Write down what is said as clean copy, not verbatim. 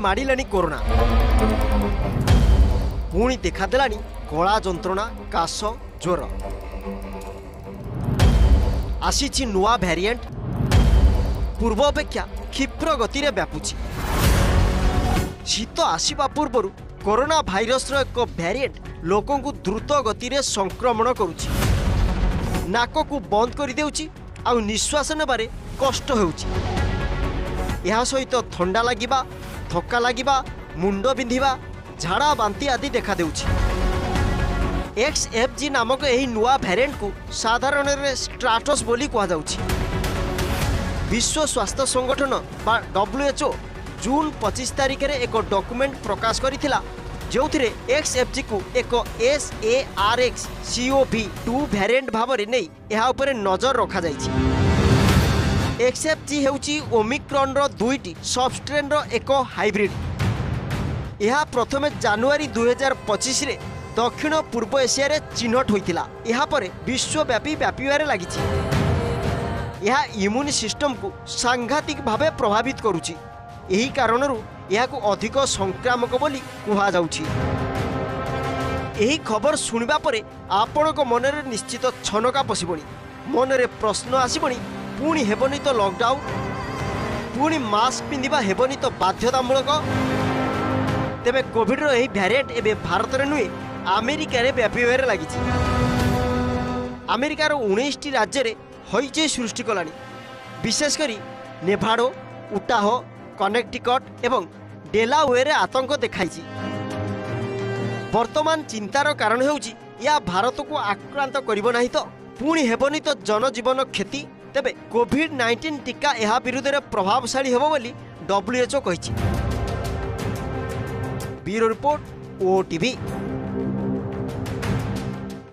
माड़िलानी corona पुणी देखादेलानी गला जंत्रणा काश ज्वर आसीछि नुआ भैरिएंट पूर्व अपेक्षा क्षिप्र गति रे व्यापुछि शीत आसीबा पूर्व कोरोना भाइरस एक भैरिएंट लोकों को द्रुत गति रे संक्रमण करुछि नाक को बंद कर देउछि आ निश्वास नेबारे कष्ट होउछि यह सहित थंडा लागिबा थक्का लागिबा मुंड बिंधिबा झाड़ा बांती आदि देखा देउछि XFG नामक एही नुआ भैरिएंट को साधारण रे स्ट्राटस बोली कहा जाउछि विश्व स्वास्थ्य संगठन बा WHO जून 25 तारिख रे एक डॉक्यूमेंट प्रकाश करिथिला जोथिरे XFG को एक SARS-CoV-2 भैरिएंट भावरे नै एहा उपरे नजर रखा जाइछि XFG हेउछि ओमिक्रॉन रो दुईटी सबस्ट्रेन रो एक हाइब्रिड यह प्रथमे जनवरी 2025 रे दक्षिण पूर्व एशिया रे चिन्हट होइतिला यहा परे विश्वव्यापी व्यापीबारे लागिछि यह इम्यून सिस्टम को सांघातिक भावे प्रभावित करुछि एही कारणरू यहाकू अधिक संक्रामक बोली कुहा जाउछि एही खबर सुनिबा परे आपणक मनरे निश्चित छनका पसिबणी मनरे प्रश्न आसिबणी पुणी हेबनी तो लॉकडाउन पुणी मास्क पिंधिबा हेबनी तो बाध्यतामूलक तेबे कोविड रो एही भैरिएंट एबे भारत रे नुए अमेरिका रे व्यापीबारे लागिछि अमेरिकार 19 राज्य रे हईचई सृष्टि कलानी विशेषकर नेभाडा उटाह कनेक्टिकट एवं डेलावेयर आतंक देखाई वर्तमान चिंतार कारण हेउछि या भारत को आक्रांत करिबो नाही तो पुणी हेबनी तो जनजीवन क्षति तेबे कोविड-19 टीका यह विरुद्ध रे प्रभावशाली हेबो बोली WHO कहिछि। Bureau report OTV।